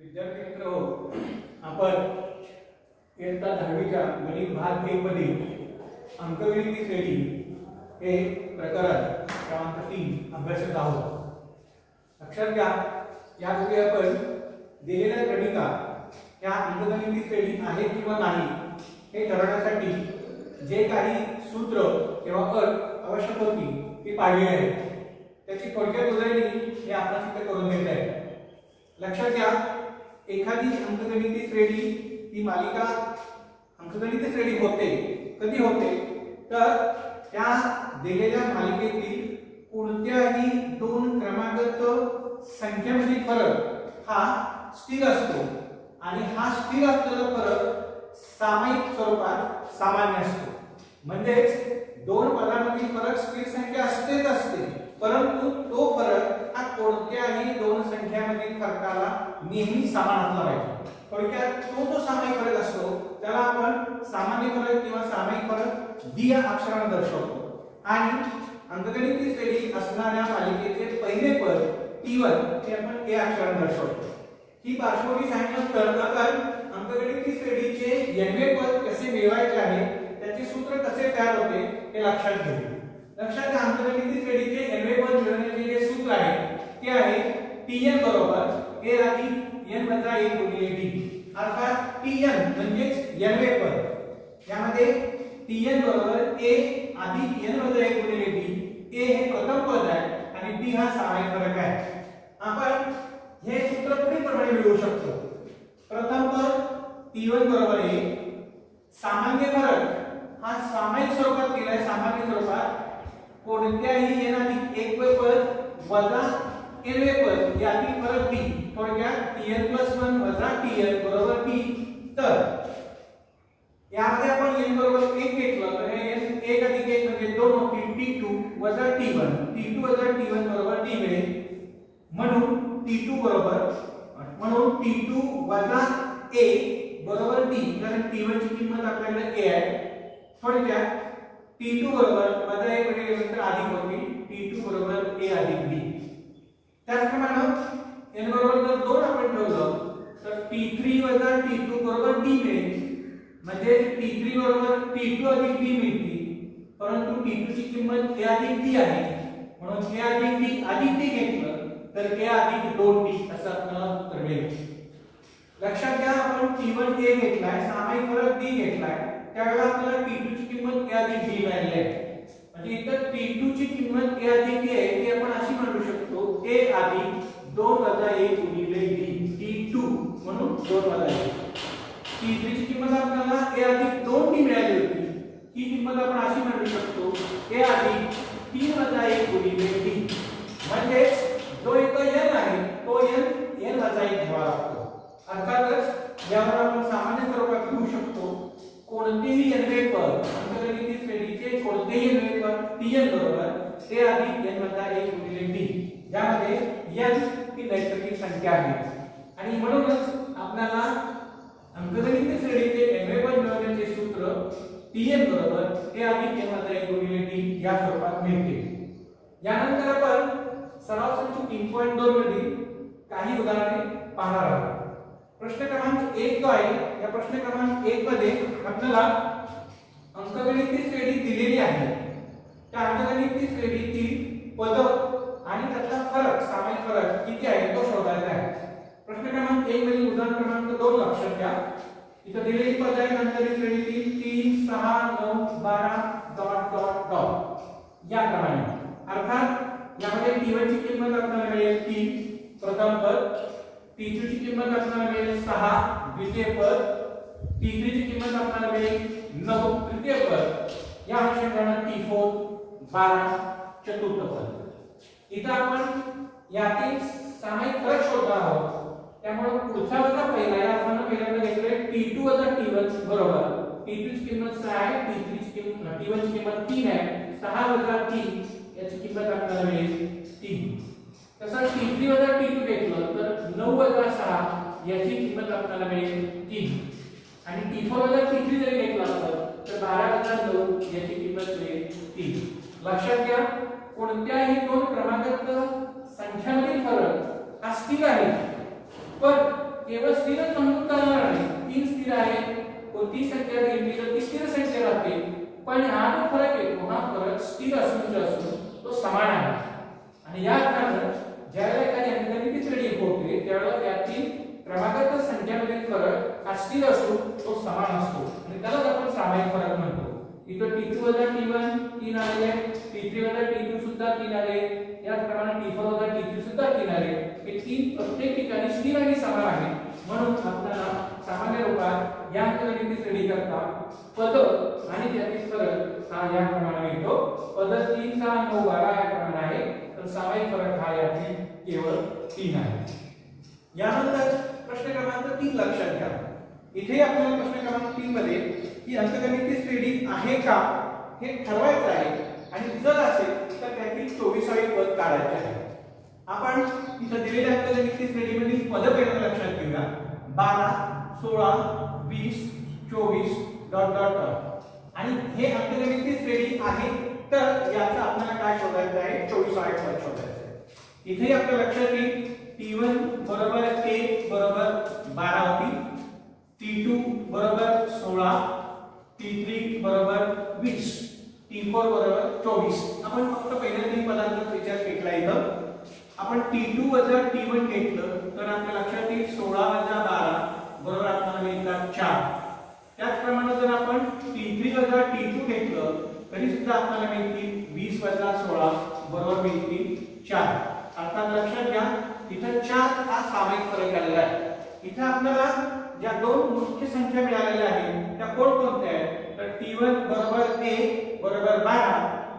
विद्यार्थी मित्र हो, आपण इयत्ता 10वीच्या गणित भाग 1 मधील अंकगणिती श्रेणी हे प्रकरण क्रमांक 3 अभ्यासत आहोत. लक्षात घ्या, यापूर्वी आपण दिलेल्या गणिका या अंकगणिती श्रेणी आहे किंवा नाही हे ठरवण्यासाठी जे काही सूत्र किंवा अट आवश्यक होती ती पाहिली आहे. त्याची थोडक्यात उजळणी हे आपण इथे करून घेत आहे. लक्षात घ्या, एखादी अंकगणिती श्रेणी ही मालिका अंकगणिती श्रेणी होते कधी होते तर त्या दिलेल्या मालिकेतील कोणत्याही दोन क्रमांकात संख्येमधील फरक हा स्थिर असतो आणि हा स्थिर असलेला फरक सामायिक स्वरूपात सामान्य असतो. म्हणजेच दोन पदांमधील फरक स्थिर संख्या असतेच असते, परंतु तो फरक हा कोणत्याही दोन संख्यांमधील फरकाला नेहमी समान असला पाहिजे. थोडक्यात तो जो सामायिक फरक असतो त्याला आपण सामान्य फरक किंवा सामायिक फरक डी या अक्षराने दर्शवतो. आणि अंकगणिती श्रेणी असणाऱ्या मालिकेचे पहिले पद T1 हे आपण ए अक्षराने दर्शवतो. ही पार्श्वभूमी सांगितल्यानंतर आपण अंकगणिती श्रेणीचे nवे पद कसे मिळवायचे आहे, त्याचे सूत्र कसे तयार होते हे लक्षात घेऊ. लक्षात घ्या, अंकगणिती श्रेणीचे nवे पद मिळवण्याचे जे सूत्र आहे ते आहे Tn बरोबर a अधिक n वजा 1 गुणिले d. अर्थात Tn म्हणजेच nवे पद. यामध्ये Tn बरोबर a अधिक n वजा 1 गुणिले d. a हे प्रथम पद आहे आणि d हा सामायिक फरक आहे. आपण हे सूत्र पुढील प्रमाणे मिळवू शकतो. प्रथम पद T1 बरोबर a, सामान्य फरक हा सामायिक स्वरूपात केलाय. सामान्य स्वरूपात कोणत्याही n अधिक 1 पद वजा n वे पद यातील फरक d. थोडक्यात Tn+1 वजा Tn बरोबर d. तर यामध्ये आपण n बरोबर 1 घेतलं तर हे n 1 अधिक 1 म्हणजे 2 होतील. T2 वजा T1, T2 वजा T1 बरोबर d मिळेल. म्हणून T2 वजा a बरोबर d, कारण T1 ची किंमत आपल्याकडे a आहे. थोडक्यात T2 बरोबर वजा 1 म्हणजे नंतर अधिक होईल. T2 बरोबर a अधिक d. त्याचप्रमाणे n बरोबर जर 2 आपण ठेवलं तर T3 वजा T2 बरोबर d मिळेल. म्हणजे T3 बरोबर T2 अधिक d मिळते, परंतु T2 ची किंमत a अधिक d आहे. म्हणून a अधिक d अधिक d घेतलं तर a अधिक 2d असं आपल्याला उत्तर मिळेल. लक्षात घ्या, आपण T1 a घेतलाय, सामायिक फरक d घेतलाय, त्यावेळेला आपल्याला T2 ची किंमत a अधिक d मिळाली आहे. म्हणजे इथं T2 ची किंमत a अधिक d आहे ती आपण अशी म्हणू शकतो a अधिक 2 वजा 1 गुणिले d. T2 म्हणून 2 वजा 1. T3 ची किंमत आपल्याला a अधिक 2d मिळाली होती, ही किंमत आपण अशी म्हणू शकतो a अधिक 3 वजा 1 गुणिले d. म्हणजे जो इथं n आहे तो n वजा 1 घ्यावा लागतो. अर्थातच यावर आपण सामान्य स्वरूपात लिहू शकतो कोणतेही nवे पद अंकगणिती श्रेणीचे कोणतेही nवे पद Tn बरोबर a अधिक n वजा 1 गुणिले d, ज्यामध्ये n ही नैसर्गिक संख्या आहे. आणि म्हणूनच आपल्याला अंकगणिती श्रेणीचे nवे पद मिळवण्याचे सूत्र Tn बरोबर a अधिक n वजा 1 गुणिले d या स्वरूपात मिळते. यानंतर आपण सराव संच 3.2 मधील काही उदाहरणे पाहणार आहोत. प्रश्न क्रमांक 1 जो आहे, या प्रश्न क्रमांक 1 मध्ये आपल्याला अंकगणिती श्रेणी दिलेली आहे. त्या अंकगणिती श्रेणीतील पद आणि त्याचा फरक सामायिक फरक किती आहे तो शोधायचा आहे. प्रश्न क्रमांक 1 मधील उदाहरण क्रमांक 2 लक्षात घ्या. इथे दिलेली पद आहेत अंकगणित श्रेणीतील 3 6 9 12 डॉट डॉट डॉट या क्रमाने. अर्थात यामध्ये T1 ची किंमत आपल्याला मिळेल 3 प्रथम पद, T2 ची किंमत आपल्याला मिळेल 6 द्वितीय पद, T3 ची किंमत आपल्याला मिळेल 9 तृतीय पद, या अनुषंगाने T4 12 चतुर्थ पद. इथं आपण यातील सामायिक फरक शोधणार आहोत. त्यामुळे पुढचा वजा पहिला या आपण पहिल्यांदा घेतोय T2 वजा T1 बरोबर T2 ची किंमत 6 आहे, T1 ची किंमत 3 आहे. 6 वजा 3 याची किंमत आपल्याला मिळेल 3. तसंच T3 वजा T2 घेतलं तर 9 वजा 6 याची किंमत आपल्याला मिळेल 3. आणि T4 वजा T3 जरी घेतला तर 12 वजा 9 याची किंमत मिळेल 3. लक्षात घ्या, कोणत्याही दोन क्रमांकात संख्यांमधील फरक हा स्थिर आहे, पण केवळ स्थिरच नमूद करणार नाही. 3 स्थिर आहे, कोणती संख्या घेतली तर ती स्थिर संख्या राहते. पण हा जो फरक येतो हा फरक स्थिर असून तो समान आहे. आणि या अर्थाने ज्यावेळेला एखादी अंकगणिती श्रेणी होते त्यावेळेला त्यातील क्रमांकाच्या संख्यांमधील फरक हा स्थिर असतो, तो समान असतो आणि त्यालाच आपण सामायिक फरक म्हणतो. इथं t2 वजा t1 3 आले, t3 वजा t2 सुद्धा 3 आले, याचप्रमाणे t4 वजा t3 सुद्धा 3 आले. हे तीन प्रत्येक ठिकाणी स्थिर आणि समान आहे. म्हणून आपल्याला सामान्य रूपात या अंकगणिती श्रेणी करता पद आणि त्यातील फरक हा या प्रमाणे मिळतो. पद 3 6 9 12 या प्रमाणे आहे, तर सामायिक फरक हा यातील केवळ 3 आहे. यानंतर प्रश्न क्रमांक 3 लक्षात घ्या. इथे आपल्याला प्रश्न क्रमांक 3 मध्ये ही अंकगणिती श्रेणी आहे का हे ठरवायचं आहे आणि जर असेल तर त्यातील 24वे पद काढायचे आहे. आपण इथे दिलेल्या अंकगणिती श्रेणीमधील पद पहिल्यांदा लक्षात घेऊया. 12 16 20 24 डॉट डॉट डॉट आणि हे अंकगणिती श्रेणी आहे तर याचा आपल्याला काय शोधायचं आहे, 24वे पद शोधायचं आहे. इथे आपल्या लक्षात येईल t1 बरोबर 1 बरोबर 12 होती, t2 बरोबर 16, t3 बरोबर 20, t4 बरोबर 24. आपण फक्त पहिल्या तीन पदांचा विचार केला. इथं आपण t2 वजा t1 घेतलं तर आपल्या लक्षात येईल 16 वजा 12 बरोबर आपल्याला मिळतात 4. त्याचप्रमाणे जर आपण t3 वजा t2 घेतलं तरी सुद्धा आपल्याला मिळतील 20 वजा 16 बरोबर मिळतील 4. अर्थात लक्षात घ्या इथं 4 हा सामायिक फरक आलेला आहे. इथे आपल्याला ज्या दोन मुख्य संख्या मिळालेल्या आहेत त्या कोणत्या आहेत तर t1 बरोबर 1 बरोबर 12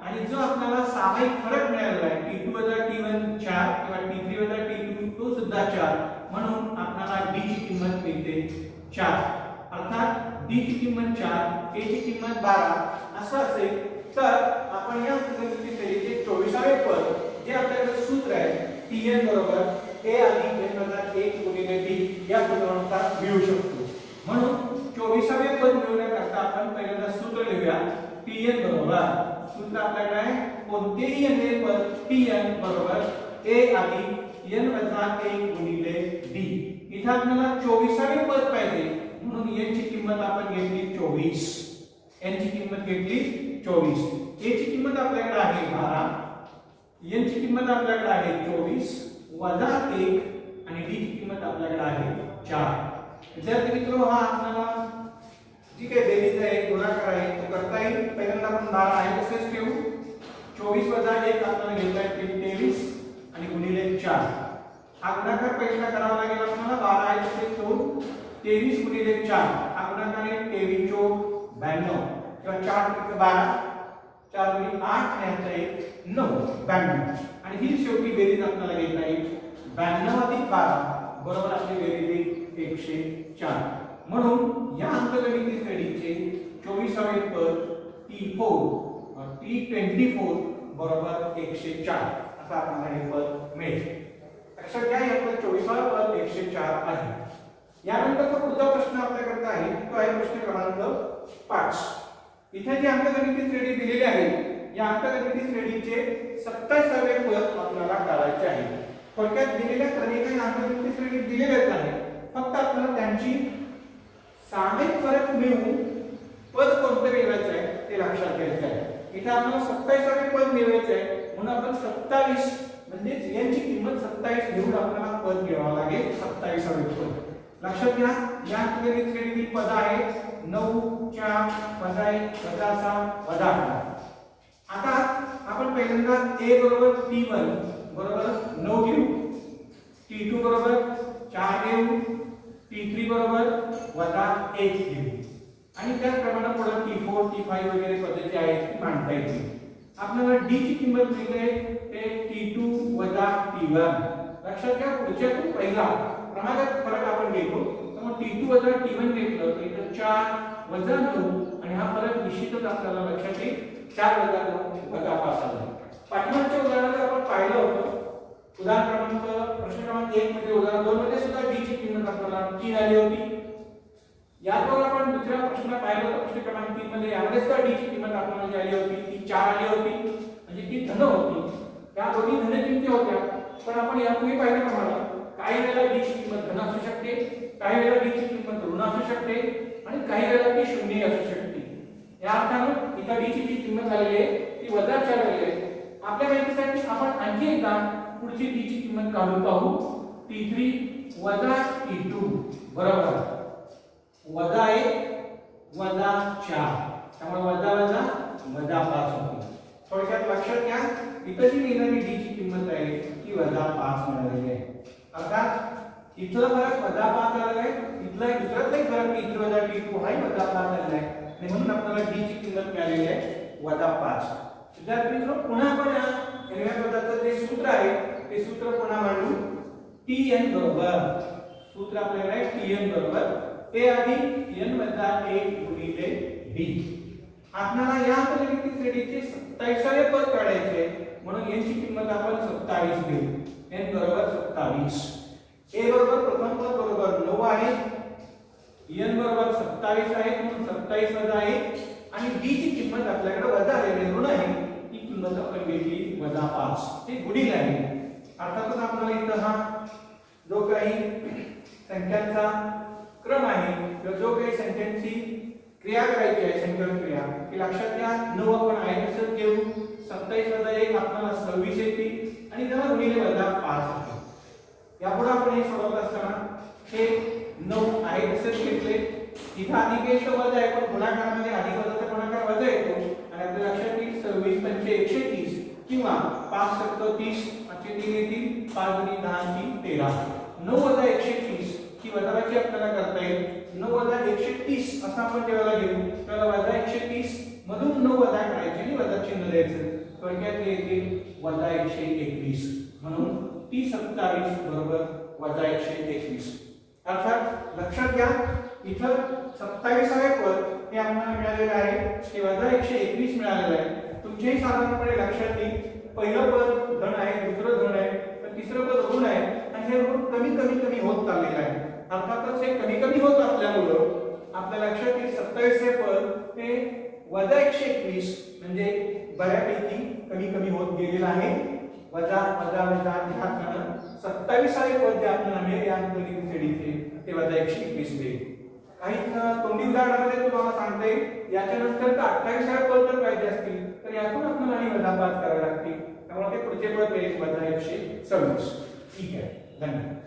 आणि जो आपल्याला सामायिक फरक मिळालेला आहे t2 वजा t1 4 किंवा t3 वजा t2 तो सुद्धा 4. म्हणून आपल्याला d ची किंमत मिळते 4. अर्थात d ची किंमत 4 a ची किंमत 12 असं असेल तर आपण या अंकगणिती श्रेणीचे 24वे पद जे आपल्याकडे सूत्र आहे tn बरोबर a अधिक n वजा 1 गुणिले d या सूत्रानुसार मिळवू शकतो. म्हणून 24वे पद मिळवण्याकरता आपण पहिल्यांदा सूत्र लिहूया. tn बरोबर सूत्र आपल्याकडे आहे कोणतेही n पद tn बरोबर a अधिक n वजा 1 गुणिले d. इथे आपल्याला 24वे पद पाहिजे म्हणून n ची किंमत आपण घेतली 24, n ची किंमत घेतली 24, a ची किंमत आपल्याकडे आहे 12, n ची किंमत आपल्याकडे आहे 24 वजा 1 आणि d ची किंमत आपल्याकडे आहे 4. विद्यार्थी मित्रो हा आपल्याला जी काही बेरीज आहे गुणाकार आहे तो करता येईल. पहिल्यांदा आपण 12 आहे तसेच ठेवू. 24 वजा 1 आपल्याला घेतला आहे 23 आणि गुणिले 4. हा गुणाकार पहिल्यांदा करावा लागेल आपल्याला. 12 आहे तसेच ठेवू. 23 गुणिले 4 हा गुणाकार आहे 23 चौक 92 किंवा 4 × 12 4 × 8 आणि याचा 1 9 92 आणि ही शेवटी बेरीज आपल्याला घेता येईल 92 अधिक 12 बरोबर आपली बेरीज 104. म्हणून या अंकगणिती श्रेणीचे 24वे पद t24 बरोबर 104 असा आपल्याला हे पद मिळेल. लक्षात घ्या आपलं 24वे पद 104 आहे. यानंतर पुढचा प्रश्न आपल्याकडे आहे तो आहे प्रश्न क्रमांक 5. इथे जी अंकगणिती श्रेणी दिलेली आहे या अंकगणिती श्रेणीचे 27वे पद आपल्याला काढायचे आहे. थोडक्यात दिलेल्या क्रमांकाने अंकगणिती श्रेणी दिलेलीच आहे, फक्त आपल्याला त्यांची सामायिक फरक मिळवून पद कोणते मिळवायचे आहे ते लक्षात घ्यायचे आहे. इथे आपल्याला 27वे पद मिळवायचे आहे म्हणून आपण 27 म्हणजे n ची किंमत 27 घेऊन आपल्याला पद मिळवावे लागेल. 27वे पद लक्षात घ्या. या अंकगणित श्रेणीतील पद आहेत 9 4 वजा 1 वजा 6 वजा 8. आता आपण पहिल्यांदा a बरोबर t1 बरोबर 9 घेऊ, t2 बरोबर 4 घेऊ, t3 बरोबर वजा 1 घेऊ आणि त्याचप्रमाणे पुढे t4 t5 वगैरे पद्धती जी आहेत ती मांडता येतील. आपल्याला d ची किंमत मिळते ते t2 वजा t1. लक्षात घ्या पुढच्यातून पहिला क्रमांकात फरक आपण घेतो तर मग t2 वजा t1 घेतलं तर इथे 4 वजा 9 आणि हा फरक निश्चितच आपल्याला लक्षात येईल 4 वजा 2 वजा 5 आला. पाठीमागच्या उदाहरणात आपण पाहिलं होतं उदाहरण क्रमांक प्रश्न क्रमांक 1 मध्ये उदाहरण 2 मध्ये सुद्धा d ची किंमत आपल्याला 3 आली होती. यावर आपण दुसऱ्या प्रश्न पाहिलं होतं प्रश्न क्रमांक 3 मध्ये यामध्ये सुद्धा d ची किंमत आपल्याला जी आली होती ती 4 आली होती म्हणजे ती धन होती. त्या दोन्ही धन किमती होत्या. पण आपण यापूर्वी पाहिल्याप्रमाणे काय काही वेळेला d ची किंमत धन असू शकते, काही वेळेला d ची किंमत ऋण असू शकते आणि काही वेळेला ती शून्य असू शकते. या अर्थानं इथं d ची जी किंमत झालेली आहे ती वजा 4 आलेली आहे. आपल्या माहितीसाठी आपण आणखी एकदा पुढची d ची किंमत काढून पाहू. t3 वजा t2 बरोबर वजा 1 वजा 4, त्यामुळे वजा वजा वजा 5 होते. थोडक्यात लक्षात घ्या इथं जी मिळणारी d ची किंमत आहे ती वजा 5 मिळालेली आहे. अर्थात इथलं फरक वजा 5 आलेला आहे, इथला दुसरातलाही फरक t3 वजा t2 हाही वजा 5 आलेला आहे आणि म्हणून आपल्याला d ची किंमत मिळालेली आहे वजा 5. विद्यार्थी मित्रांनो पुन्हा आपण एरिया पदाचं जे सूत्र आहे ते सूत्र पुन्हा मांडू. tn बरोबर सूत्र आपल्याला आहे tn बरोबर a अधिक n वजा 1 गुणिले d. आपल्याला या परिमिती श्रेणीचे 27वे पद काढायचे म्हणून n ची किंमत आपण 27 घेऊ. n बरोबर 27. a बरोबर प्रथम पद बरोबर 9 आहे, n बरोबर 27 आहे म्हणून 27 वजा 1 आणि d ची किंमत आपल्याकडे वजा आलेली ऋण आहे ती किंमत आपण घेतली वजा 5. हे गुणिले आहे. अर्थातच आपल्याला इथं हा जो काही संख्यांचा क्रम आहे किंवा जो काही संख्यांची क्रिया करायची आहे संकलन क्रिया ती लक्षात घ्या. 9 आपण आहे तसंच घेऊ, 27 वजा 1 आपल्याला 26 येते आणि त्याला गुणिले वजा 5 आहे. यापुढे आपण हे सोडवत असताना हे 9 आहे तसंच घेतले, इथं अधिक एक वजा आहे पण गुणाकारामध्ये अधिक वजाचा गुणाकार वजा येतो आणि आपल्या लक्षात येईल 26 पंचे 130 किंवा 5 सत्त 30 असे 3 येतील, 5 गुणिले 10 = 13. 9 वजा 130 ही वजाबाकी आपल्याला करता येईल. 9 वजा 130 असं आपण जेव्हा घेऊ त्याला वजा 130 मधून 9 वजा करायचे आणि वजा चिन्ह द्यायचं. थोडक्यात येईल वजा 121 म्हणून टी 27 बरोबर वजा 121. अर्थात लक्षात घ्या इथं 27वे पद हे आपल्याला मिळालेलं आहे ते वजा 121 मिळालेलं आहे. तुमच्याही साधारणपणे लक्षात येईल पहिलं पद धन आहे, दुसरं धन आहे, तर तिसरं पद ऋण आहे आणि हे ऋण कमी कमी कमी होत चाललेलं आहे. अर्थातच हे कमी कमी होत असल्यामुळं आपल्या लक्षात येईल 27वे पद हे वजा 121 म्हणजे बऱ्यापैकी कमी कमी होत गेलेलं आहे. वजा वजा वजा ह्या 27वे पद जे आपल्याला मिळेल या परिमिती श्रेणीचे ते वजा 121 मिळेल. काही तोंडी उदाहरणामध्ये तुम्हाला सांगता येईल याच्यानंतर 28वे पद जर पाहिजे असतील तर यातून आपल्याला आणि वजा 5 करावे लागतील. त्यामुळे ते पुढचे पद मिळेल वजा 126. ठीक आहे, धन्यवाद.